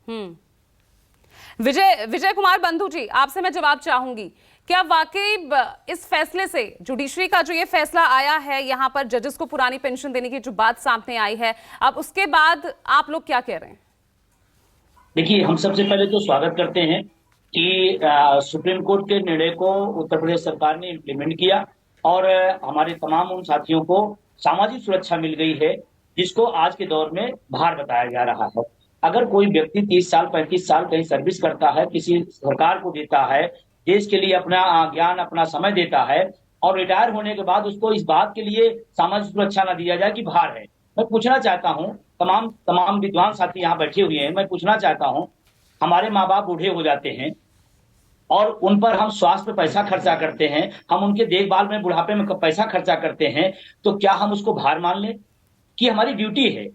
विजय विजय कुमार बंधु जी, आपसे मैं जवाब चाहूंगी, क्या वाकई इस फैसले से जुडिशरी का जो ये फैसला आया है, यहाँ पर जजेस को पुरानी पेंशन देने की जो बात सामने आई है, अब उसके बाद आप लोग क्या कह रहे हैं? देखिए, हम सबसे पहले तो स्वागत करते हैं कि सुप्रीम कोर्ट के निर्णय को उत्तर प्रदेश सरकार ने इम्प्लीमेंट किया और हमारे तमाम उन साथियों को सामाजिक सुरक्षा मिल गई है जिसको आज के दौर में भार बताया जा रहा है। अगर कोई व्यक्ति 30 साल 35 साल कहीं सर्विस करता है, किसी सरकार को देता है, देश के लिए अपना ज्ञान अपना समय देता है और रिटायर होने के बाद उसको इस बात के लिए सामाजिक सुरक्षा न दिया जाए कि भार है। मैं पूछना चाहता हूं, तमाम तमाम विद्वान साथी यहाँ बैठे हुए हैं, मैं पूछना चाहता हूं, हमारे माँ बाप बूढ़े हो जाते हैं और उन पर हम स्वास्थ्य पे पैसा खर्चा करते हैं, हम उनके देखभाल में बुढ़ापे में पैसा खर्चा करते हैं, तो क्या हम उसको भार मान लें कि हमारी ड्यूटी है?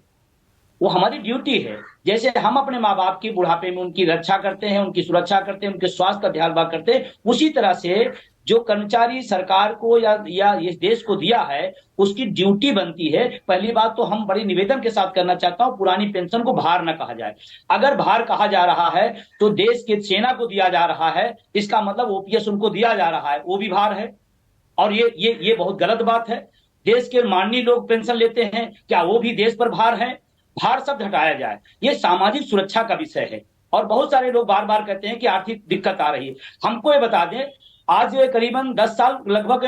वो हमारी ड्यूटी है। जैसे हम अपने माँ बाप की बुढ़ापे में उनकी रक्षा करते हैं, उनकी सुरक्षा करते हैं, उनके स्वास्थ्य का ध्यान करते हैं, उसी तरह से जो कर्मचारी सरकार को या इस देश को दिया है उसकी ड्यूटी बनती है। पहली बात तो हम बड़ी निवेदन के साथ करना चाहता हूं, पुरानी पेंशन को भार न कहा जाए। अगर भार कहा जा रहा है तो देश के सेना को दिया जा रहा है, इसका मतलब ओपीएस उनको दिया जा रहा है, वो भी भार है। और ये बहुत गलत बात है। देश के माननीय लोग पेंशन लेते हैं, क्या वो भी देश पर भार है? भार शब्द हटाया जाए, ये सामाजिक सुरक्षा का विषय है। और बहुत सारे लोग बार बार कहते हैं कि आर्थिक दिक्कत आ रही है। हमको ये बता दें, आज करीबन 10 साल लगभग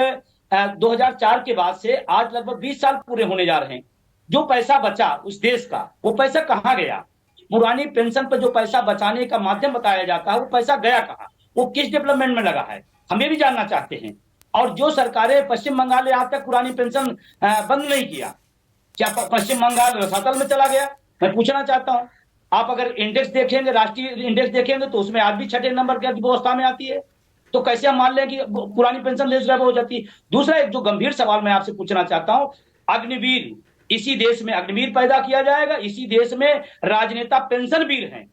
2004 के बाद से आज लगभग 20 साल पूरे होने जा रहे हैं। जो पैसा बचा उस देश का, वो पैसा कहां गया? पुरानी पेंशन पर जो पैसा बचाने का माध्यम बताया जाता है, वो पैसा गया कहां? वो किस डेवलपमेंट में लगा है, हम ये भी जानना चाहते हैं। और जो सरकारें, पश्चिम बंगाल ने आज तक पुरानी पेंशन बंद नहीं किया, क्या पश्चिम बंगाल रसातल में चला गया? मैं पूछना चाहता हूं। आप अगर इंडेक्स देखेंगे, राष्ट्रीय इंडेक्स देखेंगे, तो उसमें आज भी छठे नंबर की व्यवस्था में आती है। तो कैसे हम मान लें कि पुरानी पेंशन लेस हो जाती है? दूसरा एक जो गंभीर सवाल मैं आपसे पूछना चाहता हूं, अग्निवीर, इसी देश में अग्निवीर पैदा किया जाएगा, इसी देश में राजनेता पेंशन वीर हैं।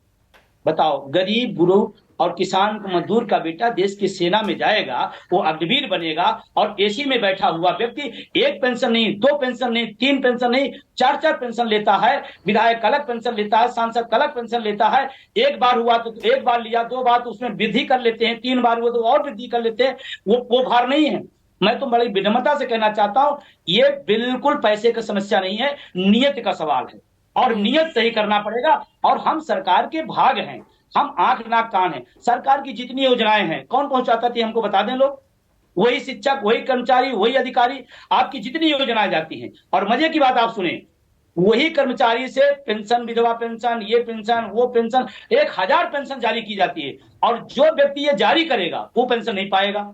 बताओ, गरीब गुरु और किसान मजदूर का बेटा देश की सेना में जाएगा, वो अग्निवीर बनेगा, और एसी में बैठा हुआ व्यक्ति एक पेंशन नहीं, दो पेंशन नहीं, तीन पेंशन नहीं, चार चार पेंशन लेता है। विधायक अलग पेंशन लेता है, सांसद अलग पेंशन लेता है। एक बार हुआ तो एक बार लिया, दो बार तो उसमें वृद्धि कर लेते हैं, तीन बार हुआ तो और वृद्धि कर लेते हैं। वो भार नहीं है। मैं तो बड़ी विनम्रता से कहना चाहता हूं, ये बिल्कुल पैसे की समस्या नहीं है, नियत का सवाल है और नियत सही करना पड़ेगा। और हम सरकार के भाग हैं, हम आंख नाक कान हैं। सरकार की जितनी योजनाएं हैं, कौन पहुंचाता थी हमको बता दें लोग? वही शिक्षक, वही कर्मचारी, वही अधिकारी। आपकी जितनी योजनाएं जाती हैं, और मजे की बात आप सुने, वही कर्मचारी से पेंशन, विधवा पेंशन, ये पेंशन, वो पेंशन, 1000 पेंशन जारी की जाती है, और जो व्यक्ति ये जारी करेगा वो पेंशन नहीं पाएगा।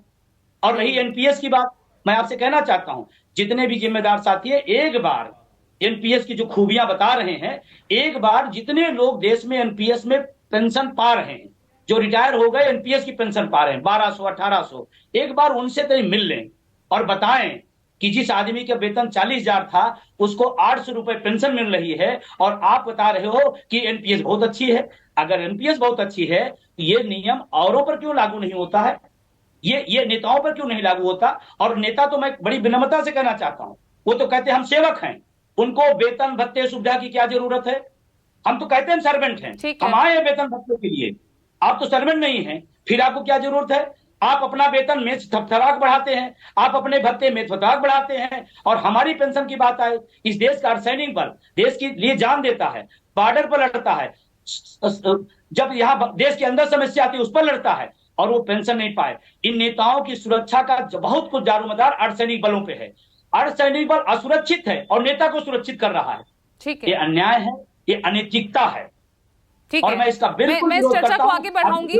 और रही एनपीएस की बात, मैं आपसे कहना चाहता हूं, जितने भी जिम्मेदार साथी है, एक बार एनपीएस की जो खूबियां बता रहे हैं, एक बार जितने लोग देश में एनपीएस में पेंशन पा रहे हैं, जो रिटायर हो गए एनपीएस की पेंशन पा रहे हैं 1200 1800, एक बार उनसे कहीं मिल लें और बताएं कि जिस आदमी का वेतन 40,000 था उसको 800 रुपए पेंशन मिल रही है, और आप बता रहे हो कि एनपीएस बहुत अच्छी है। अगर एनपीएस बहुत अच्छी है तो ये नियम औरों पर क्यों लागू नहीं होता है? ये नेताओं पर क्यों नहीं लागू होता? और नेता तो मैं बड़ी विनम्रता से कहना चाहता हूं, वो तो कहते हैं हम सेवक हैं, उनको वेतन भत्ते सुविधा की क्या जरूरत है? हम तो कहते हैं सर्वेंट हैं, ठीक हम है। आए हैं वेतन भत्ते के लिए। आप तो सर्वेंट नहीं हैं, फिर आपको क्या जरूरत है? आप अपना वेतन में थपथराक बढ़ाते हैं, आप अपने भत्ते में थपथराक बढ़ाते हैं। और हमारी पेंशन की बात आए, इस देश का अर्धसैनिक बल देश के लिए जान देता है, बॉर्डर पर लड़ता है, जब यहां देश के अंदर समस्या आती है उस पर लड़ता है, और वो पेंशन नहीं पाए। इन नेताओं की सुरक्षा का बहुत कुछ दारोमदार अर्धसैनिक बलों पे है। अर्धसैनिक बल असुरक्षित है और नेता को सुरक्षित कर रहा है। ठीक है, ये अन्याय है, ये अनैतिकता है, ठीक और है। मैं इसका बिल्कुल मैं इस विरोध चर्चा करता को हूं। आगे बढ़ाऊंगी।